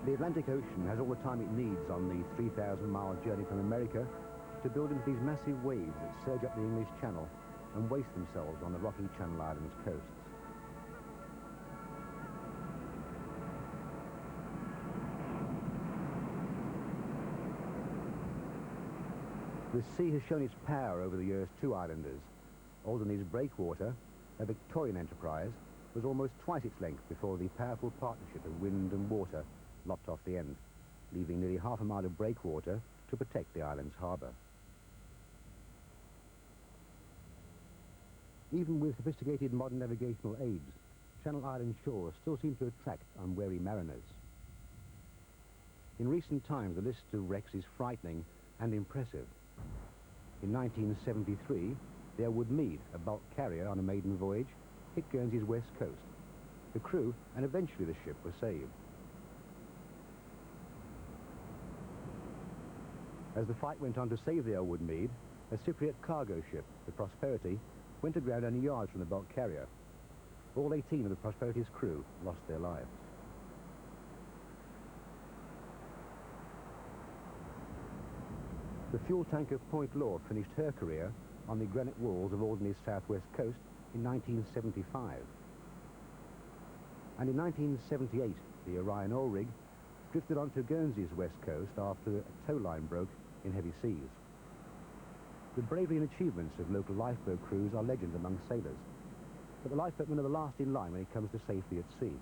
The Atlantic Ocean has all the time it needs on the 3,000-mile journey from America to build into these massive waves that surge up the English Channel and waste themselves on the rocky Channel Islands coasts. The sea has shown its power over the years to islanders. Alderney's breakwater, a Victorian enterprise, was almost twice its length before the powerful partnership of wind and water lopped off the end, leaving nearly half a mile of breakwater to protect the island's harbour. Even with sophisticated modern navigational aids, Channel Island shores still seem to attract unwary mariners. In recent times, the list of wrecks is frightening and impressive. In 1973, the Elwood Mead, a bulk carrier on a maiden voyage, hit Guernsey's west coast. The crew and eventually the ship were saved. As the fight went on to save the Elwood Mead, a Cypriot cargo ship, the Prosperity, went aground only yards from the bulk carrier. All 18 of the Prosperity's crew lost their lives. The fuel tanker Point Lord finished her career on the granite walls of Alderney's southwest coast in 1975. And in 1978, the Orion oil rig drifted onto Guernsey's west coast after a tow line broke in heavy seas. The bravery and achievements of local lifeboat crews are legends among sailors, but the lifeboatmen are the last in line when it comes to safety at sea.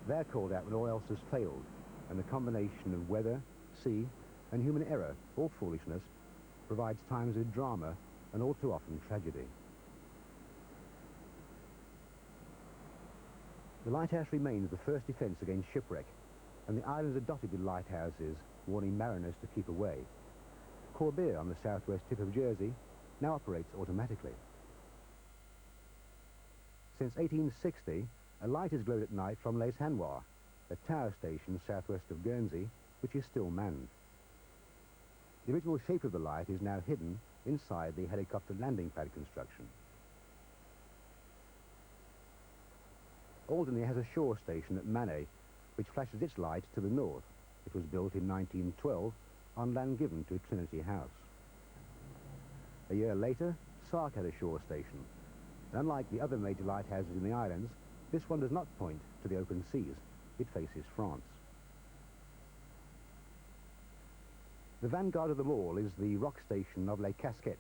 They're called out when all else has failed, and the combination of weather, sea, and human error, or foolishness, provides times of drama and all too often tragedy. The lighthouse remains the first defence against shipwreck, and the islands are dotted with lighthouses warning mariners to keep away. Corbière on the southwest tip of Jersey now operates automatically. Since 1860, a light has glowed at night from Les Hanois, a tower station southwest of Guernsey, which is still manned. The original shape of the light is now hidden inside the helicopter landing pad construction. Alderney has a shore station at Manet, which flashes its light to the north. It was built in 1912 on land given to Trinity House. A year later, Sark had a shore station. And unlike the other major lighthouses in the islands, this one does not point to the open seas. It faces France. The vanguard of them all is the rock station of Les Casquets,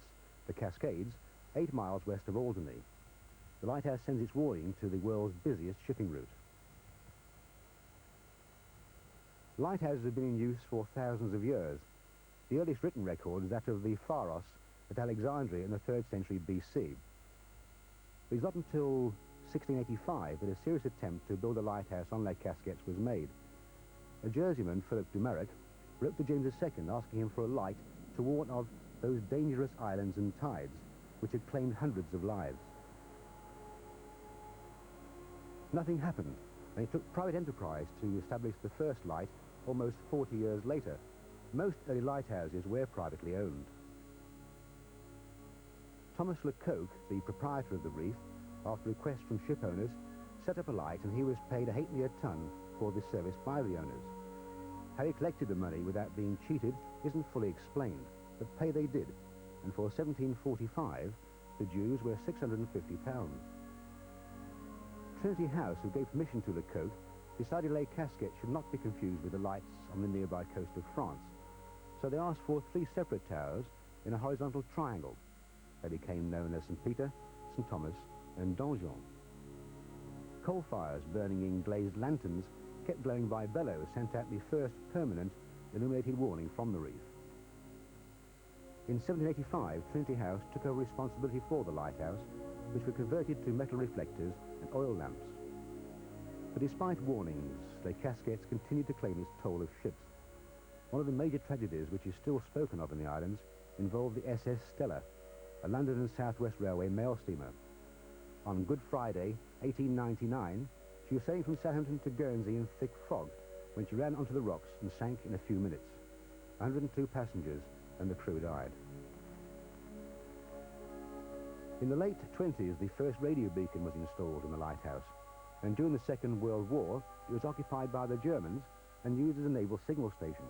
the Cascades, 8 miles west of Alderney. The lighthouse sends its warning to the world's busiest shipping route. Lighthouses have been in use for thousands of years. The earliest written record is that of the Pharos at Alexandria in the 3rd century BC. It was not until 1685 that a serious attempt to build a lighthouse on Les Casquets was made. A Jerseyman, Philip Dumeric, wrote to James II asking him for a light to warn of those dangerous islands and tides which had claimed hundreds of lives. Nothing happened, and it took private enterprise to establish the first light almost 40 years later. Most early lighthouses were privately owned. Thomas Lecoq, the proprietor of the reef, after request from ship owners, set up a light, and he was paid a halfpenny a ton for this service by the owners. How he collected the money without being cheated isn't fully explained, but pay they did, and for 1745, the dues were £650. Trinity House, who gave permission to Lecoq, decided Les Casquets should not be confused with the lights on the nearby coast of France, so they asked for 3 separate towers in a horizontal triangle. They became known as St. Peter, St. Thomas, and Donjon. Coal fires burning in glazed lanterns kept glowing by bellows sent out the first permanent illuminated warning from the reef. In 1785, Trinity House took over responsibility for the lighthouse, which were converted to metal reflectors and oil lamps. But despite warnings, Les Casquets continued to claim its toll of ships. One of the major tragedies which is still spoken of in the islands involved the SS Stella, a London and South West Railway mail steamer. On Good Friday, 1899, she was sailing from Southampton to Guernsey in thick fog when she ran onto the rocks and sank in a few minutes. 102 passengers and the crew died. In the late 20s, the first radio beacon was installed in the lighthouse, and during the Second World War, it was occupied by the Germans and used as a naval signal station.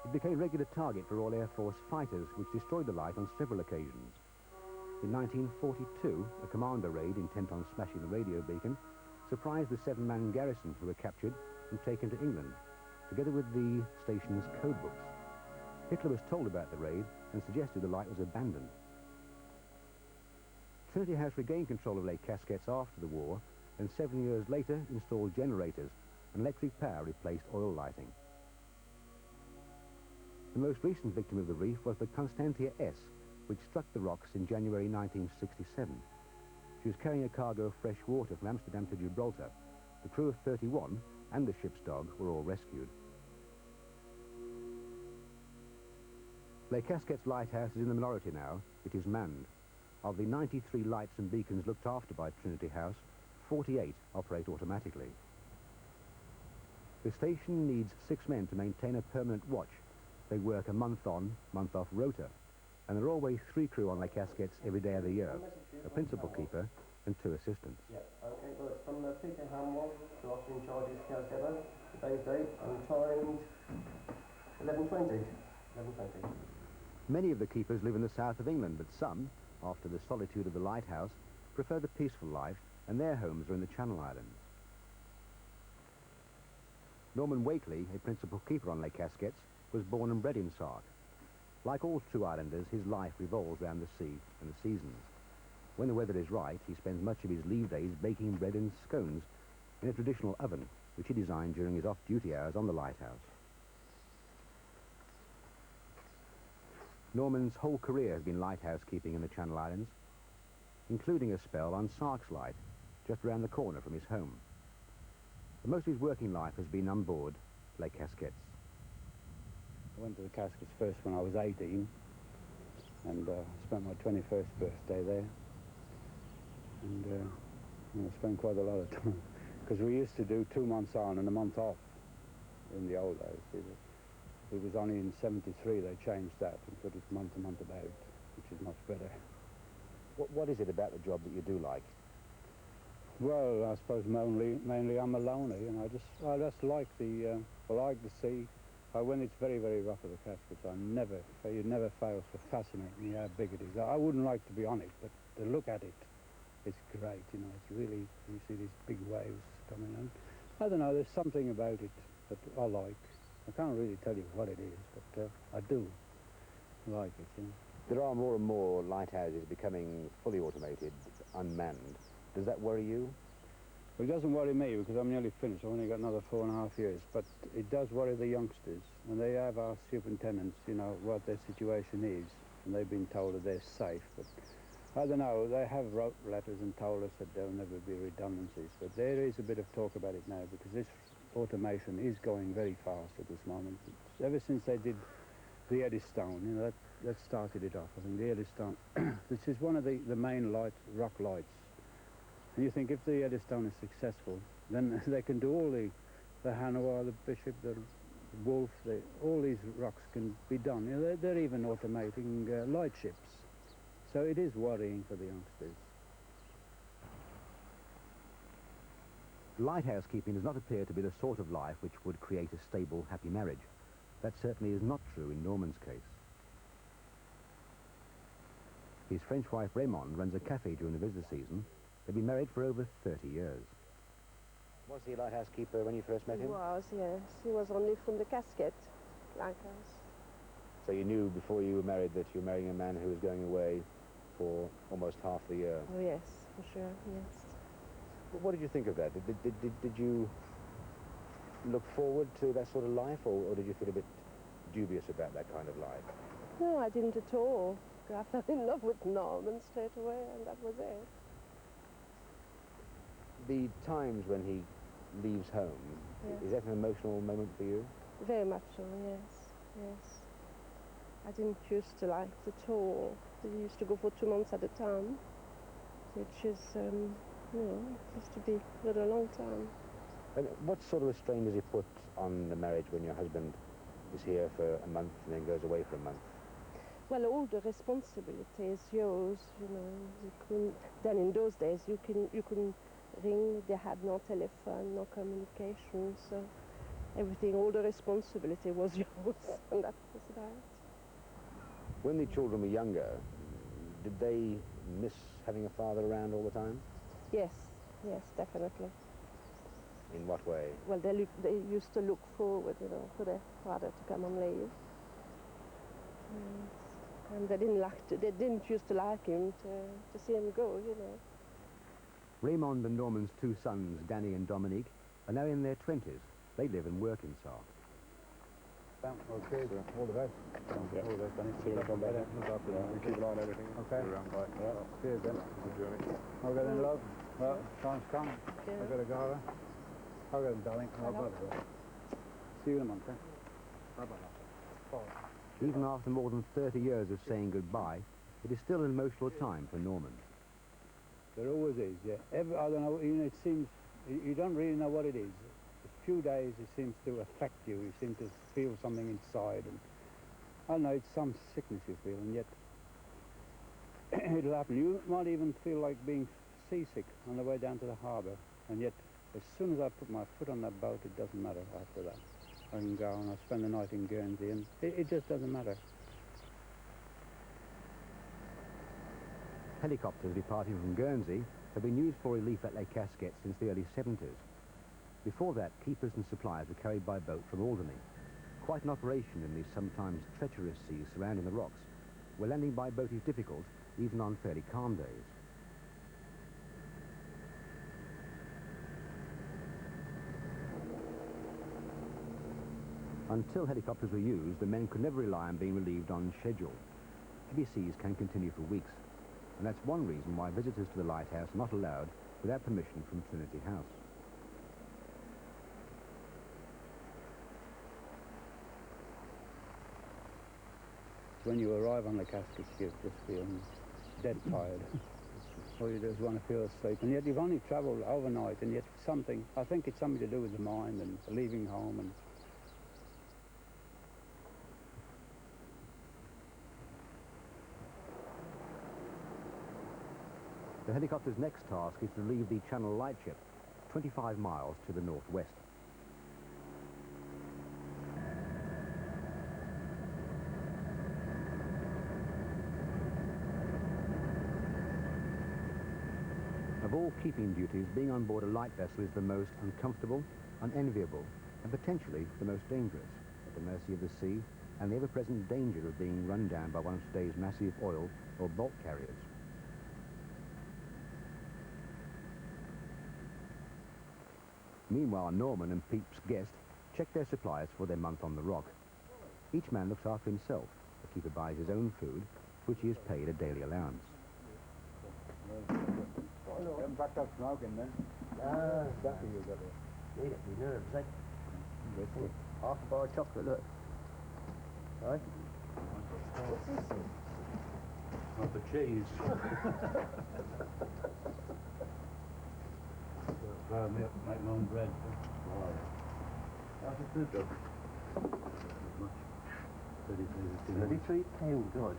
It became a regular target for Royal Air Force fighters, which destroyed the light on several occasions. In 1942, a commando raid intent on smashing the radio beacon surprised the 7-man garrison who were captured and taken to England, together with the station's code books. Hitler was told about the raid and suggested the light was abandoned. Trinity House regained control of Lake Casquets after the war, and 7 years later installed generators, and electric power replaced oil lighting. The most recent victim of the reef was the Constantia S, which struck the rocks in January 1967. She was carrying a cargo of fresh water from Amsterdam to Gibraltar. The crew of 31 and the ship's dog were all rescued. Lake Casquets Lighthouse is in the minority now. It is manned. Of the 93 lights and beacons looked after by Trinity House, 48 operate automatically. The station needs 6 men to maintain a permanent watch. They work a month-on, month-off rota, and there are always 3 crew on Lake Casquets every day of the year, a principal keeper and 2 assistants. Yeah, okay, well, it's from Peter Hamwell, who often in charge is Casquets, today's date, and timed 11:20. Many of the keepers live in the south of England, but some, after the solitude of the lighthouse, prefer the peaceful life, and their homes are in the Channel Islands. Norman Wakely, a principal keeper on Lake Casquets, was born and bred in Sark. Like all true islanders, his life revolves around the sea and the seasons. When the weather is right, he spends much of his leave days baking bread and scones in a traditional oven, which he designed during his off-duty hours on the lighthouse. Norman's whole career has been lighthouse keeping in the Channel Islands, including a spell on Sark's Light, just around the corner from his home. But most of his working life has been on board Lake Casquets. I went to the Casquets first when I was 18, and spent my 21st birthday there. And I spent quite a lot of time, because we used to do 2 months on and a month off in the old days. It was only in '73 they changed that and put it month to month about, which is much better. What is it about the job that you do like? Well, I suppose mainly I'm a loner, you know. I just like the sea. When it's very, very rough at the Casquets, it never fails to fascinate me how big it is. I wouldn't like to be on it, but to look at it, it's great, you know. It's really, you see these big waves coming in. I don't know, there's something about it that I like. I can't really tell you what it is, but I do like it, you know. There are more and more lighthouses becoming fully automated, unmanned. Does that worry you? Well, it doesn't worry me because I'm nearly finished. I've only got another 4.5 years. But it does worry the youngsters. And they have asked superintendents, you know, what their situation is. And they've been told that they're safe. But I don't know. They have wrote letters and told us that there'll never be redundancies. But there is a bit of talk about it now because this automation is going very fast at this moment. Ever since they did the Eddystone, you know, that started it off. I think the Eddystone, which is one of the main rock lights. And you think if the Eddystone is successful, then they can do all the Hanover, the Bishop, the Wolf, all these rocks can be done. You know, they're even automating light ships. So it is worrying for the youngsters. Lighthouse keeping does not appear to be the sort of life which would create a stable, happy marriage. That certainly is not true in Norman's case. His French wife Raymond runs a cafe during the visitor season. They've been married for over 30 years. Was he a lighthouse keeper when you first met him? He was, yes. He was only from the Casquet lighthouse. So you knew before you were married that you were marrying a man who was going away for almost half the year? Oh, yes, for sure, yes. What did you think of that? Did you look forward to that sort of life, or did you feel a bit dubious about that kind of life? No, I didn't at all. I fell in love with Norman straight away, and that was it. The times when he leaves home, yes. Is that an emotional moment for you? Very much so, yes, yes. I didn't used to like it at all. We used to go for 2 months at a time, which is, you know, used to be quite a long time. And what sort of a strain does he put on the marriage when your husband is here for a month and then goes away for a month? Well, all the responsibility is yours, you know. Then in those days, you can ring. They had no telephone, no communication, so everything, all the responsibility was yours, and that was that. When the children were younger, did they miss having a father around all the time? Yes, yes, definitely. In what way? Well, they used to look forward, you know, for their father to come and leave. And they didn't used to like him to see him go, you know. Raymond and Norman's two sons, Danny and Dominique, are now in their 20s. They live and work in Sark. Okay, all the best. Yeah. All the best, Danny. See you when I come back. Look after Yeah, them. we keep an eye on everything. Okay. See you around, bye. Yeah, cheers then. Good journey. Okay then, love. Well, time's come. Yeah. I've got to go. Okay then, darling. Hello. Bye-bye. See you in a month, eh? Bye-bye. Bye. Even after more than 30 years of saying goodbye, it is still an emotional time for Norman. There always is, yeah. I don't know, you know, it seems, you don't really know what it is. A few days it seems to affect you. You seem to feel something inside. And I don't know, it's some sickness you feel, and yet it'll happen. You might even feel like being seasick on the way down to the harbour, and yet as soon as I put my foot on that boat, it doesn't matter after that. I can go and I spend the night in Guernsey, and it just doesn't matter. Helicopters departing from Guernsey have been used for relief at Lake Casquets since the early 70s. Before that, keepers and supplies were carried by boat from Alderney. Quite an operation in these sometimes treacherous seas surrounding the rocks, where landing by boat is difficult, even on fairly calm days. Until helicopters were used, the men could never rely on being relieved on schedule. Heavy seas can continue for weeks, and that's one reason why visitors to the lighthouse are not allowed without permission from Trinity House. When you arrive on the Casquets, you just feel dead tired. All you do is want to feel asleep, and yet you've only travelled overnight, and yet something, I think it's something to do with the mind and leaving home. And The helicopter's next task is to relieve the Channel Lightship, 25 miles to the northwest. Of all keeping duties, being on board a light vessel is the most uncomfortable, unenviable, and potentially the most dangerous, at the mercy of the sea and the ever-present danger of being run down by one of today's massive oil or bulk carriers. Meanwhile, Norman and Pepys Guest check their supplies for their month on the rock. Each man looks after himself. The keeper buys his own food, which he is paid a daily allowance. Haven't backed up smoking then. Exactly you got there. Need it, be nerves, eh? Half a bar of chocolate, look. Right? What's this? Not the cheese. Make my own bread. How's the food done? Ready? £33, good.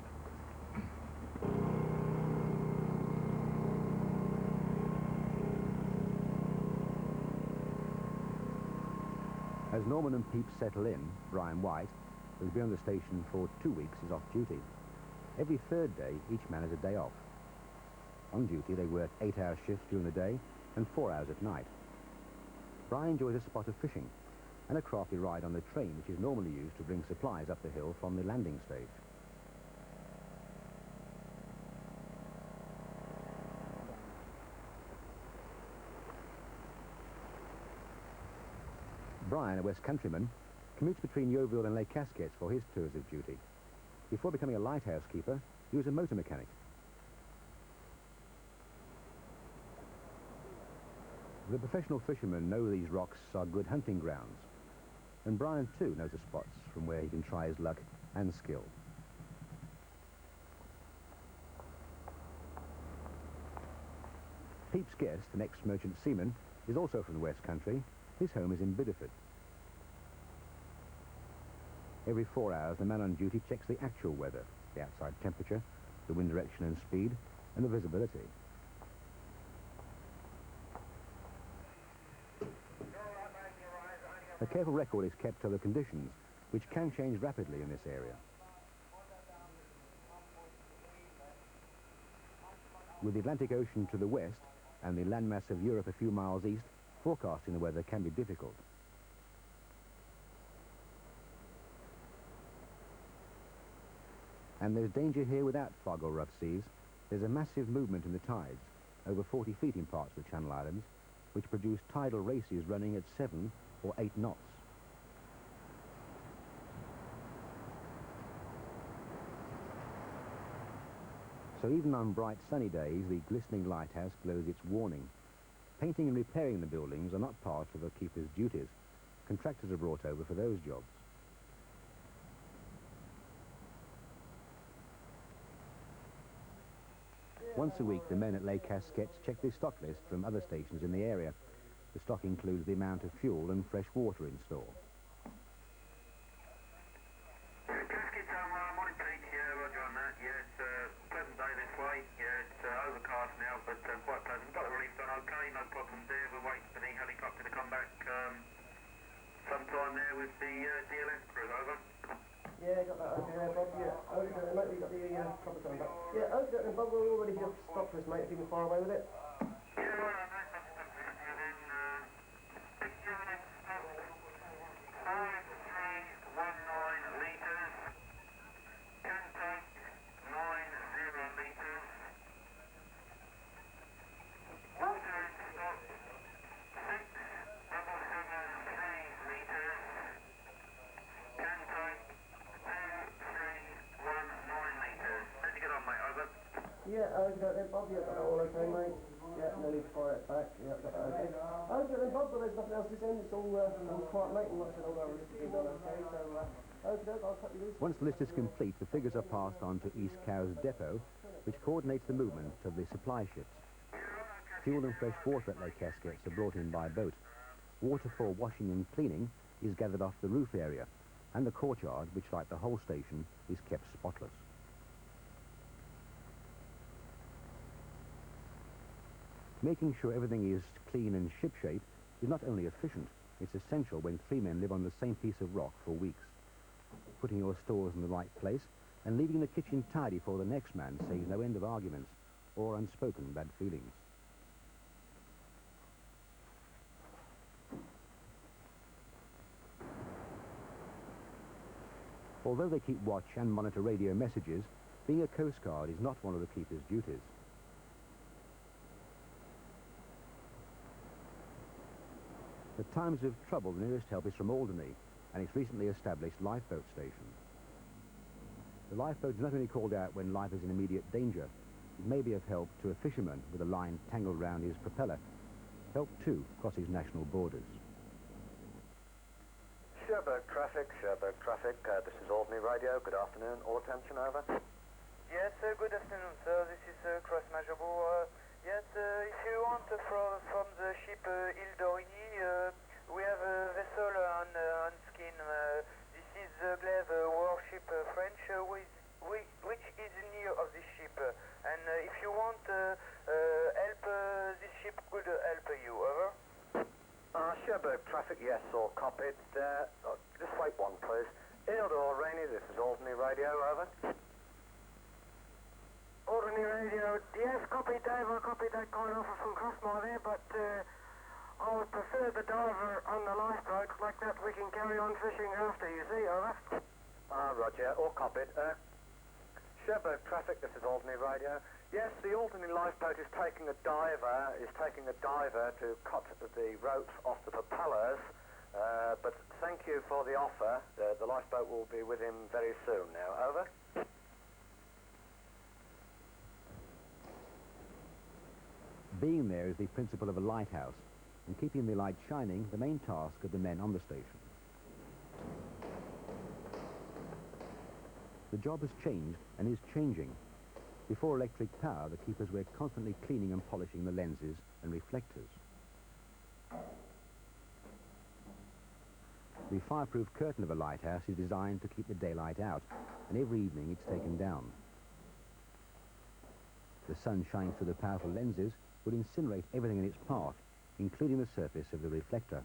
As Norman and Pepys settle in, Brian White, who's been on the station for 2 weeks, is off duty. Every third day, each man has a day off. On duty, they work 8-hour shifts during the day and 4 hours at night. Brian enjoys a spot of fishing and a crafty ride on the train, which is normally used to bring supplies up the hill from the landing stage. Brian, a West Countryman, commutes between Yeovil and Lake Casquets for his tours of duty. Before becoming a lighthouse keeper, he was a motor mechanic. The professional fishermen know these rocks are good hunting grounds, and Brian too knows the spots from where he can try his luck and skill. Pepys Guest, an ex-merchant seaman, is also from the West Country. His home is in Bideford. Every 4 hours, the man on duty checks the actual weather, the outside temperature, the wind direction and speed, and the visibility. A careful record is kept of the conditions, which can change rapidly in this area. With the Atlantic Ocean to the west and the landmass of Europe a few miles east, forecasting the weather can be difficult. And there's danger here without fog or rough seas. There's a massive movement in the tides, over 40 feet in parts of the Channel Islands, which produce tidal races running at 7 or 8 knots. So even on bright sunny days, the glistening lighthouse glows its warning. Painting and repairing the buildings are not part of the keeper's duties. Contractors are brought over for those jobs. Once a week, the men at Les Casquets check the stock list from other stations in the area. The stock includes the amount of fuel and fresh water in store. Casquets, morning Pete, yeah, roger on that. Yeah, it's a pleasant day this way. Yeah, it's overcast now, but quite pleasant. Got the relief done okay, no problems there. We're waiting for the helicopter to come back sometime there with the DLS crew, over. Yeah, got that okay there, Bob. Yeah, okay, mate, we got the chopper coming back. Yeah, okay, then, Bob, we're all ready for your stock list, mate, if you can fire away with it. Yeah, okay then, Bob, yeah, got that all okay, mate. Yeah, no need to fire it back. Yeah, got that okay. Okay then, Bob, but there's nothing else this end. It's all quite late, and like I said, all our list has been done okay, so okay, I'll cut you loose. Once the list is complete, the figures are passed on to East Cowes Depot, which coordinates the movement of the supply ships. Fuel and fresh water at Les Casquets are brought in by boat. Water for washing and cleaning is gathered off the roof area, and the courtyard, which like the whole station, is kept spotless. Making sure everything is clean and shipshape is not only efficient, it's essential when 3 men live on the same piece of rock for weeks. Putting your stores in the right place and leaving the kitchen tidy for the next man saves no end of arguments or unspoken bad feelings. Although they keep watch and monitor radio messages, being a Coast Guard is not one of the keeper's duties. At times of trouble, the nearest help is from Alderney and its recently established lifeboat station. The lifeboat is not only called out when life is in immediate danger, it may be of help to a fisherman with a line tangled round his propeller. Help, too, crosses national borders. Shipwrecks traffic, this is Alderney Radio. Good afternoon, all attention, over. Yes, good afternoon, sir. This is Cross Majabo. Yes, if you want from the ship Alderney, we have a vessel on skin. This is the Glaive warship French, which is near of this ship. And if you want help, this ship could help you. Over. Shipwrecks traffic, yes, all copied. Just wait one, please. Alderney, this is Alderney Radio, over. Alderney Radio, yes, copy Dave, I copied that guy offer from Crossmore there, but I would prefer the diver on the lifeboat, like that we can carry on fishing after, you see, over. Roger, all copied. Shipwrecks traffic, this is Alderney Radio. Yes, the Alderney lifeboat is taking a diver to cut the ropes off the propellers, but thank you for the offer. The lifeboat will be with him very soon now, over. Being there is the principle of a lighthouse, and keeping the light shining the main task of the men on the station. The job has changed and is changing. Before electric power, the keepers were constantly cleaning and polishing the lenses and reflectors. The fireproof curtain of a lighthouse is designed to keep the daylight out, and every evening it's taken down. The sun shines through the powerful lenses would incinerate everything in its path, including the surface of the reflector.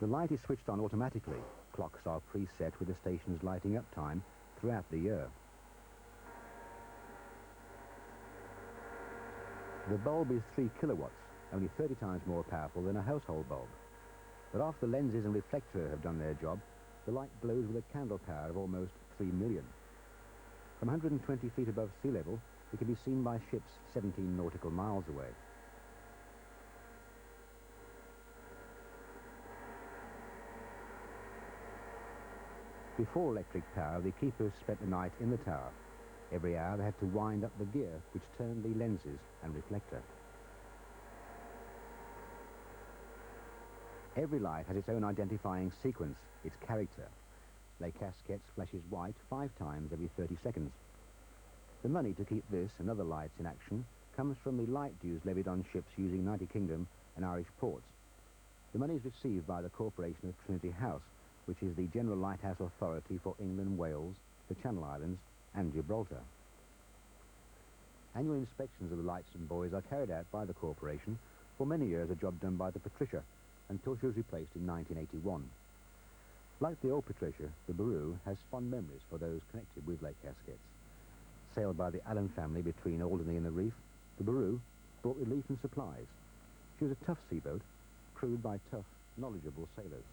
the light is switched on automatically, clocks are preset with the station's lighting up time throughout the year. The bulb is 3 kilowatts, only 30 times more powerful than a household bulb. But after the lenses and reflector have done their job, the light glows with a candle power of almost 3 million. From 120 feet above sea level, it can be seen by ships 17 nautical miles away. Before electric power, the keepers spent the night in the tower. Every hour they had to wind up the gear which turned the lenses and reflector. Every light has its own identifying sequence, its character. Les Casquets flashes white 5 times every 30 seconds. The money to keep this and other lights in action comes from the light dues levied on ships using United Kingdom and Irish ports. The money is received by the Corporation of Trinity House, which is the General Lighthouse Authority for England, Wales, the Channel Islands and Gibraltar. Annual inspections of the lights and buoys are carried out by the Corporation, for many years a job done by the Patricia, until she was replaced in 1981. Like the old Patricia, the Baroo has fond memories for those connected with Les Casquets. Sailed by the Allen family between Alderney and the Reef, the Baroo brought relief and supplies. She was a tough seaboat, crewed by tough, knowledgeable sailors.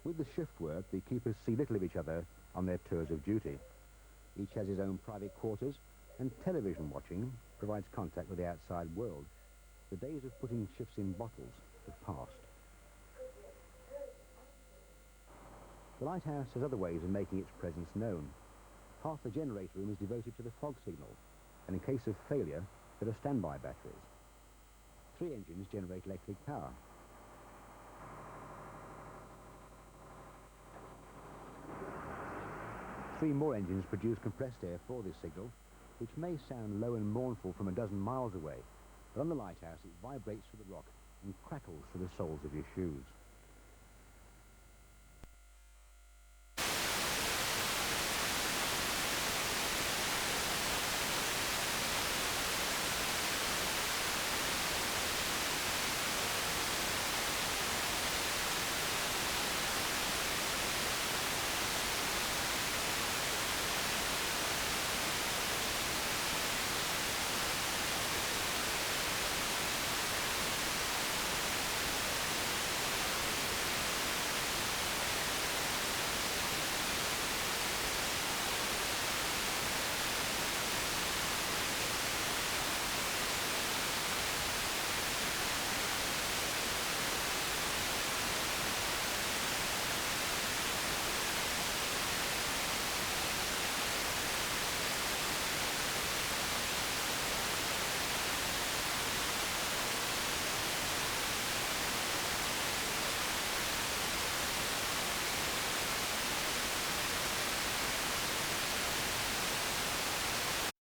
With the shift work, the keepers see little of each other on their tours of duty. Each has his own private quarters, and television watching provides contact with the outside world. The days of putting ships in bottles have passed. The lighthouse has other ways of making its presence known. Half the generator room is devoted to the fog signal, and in case of failure, there are standby batteries. 3 engines generate electric power. Three more engines produce compressed air for this signal, which may sound low and mournful from a dozen miles away, but on the lighthouse it vibrates through the rock and crackles through the soles of your shoes.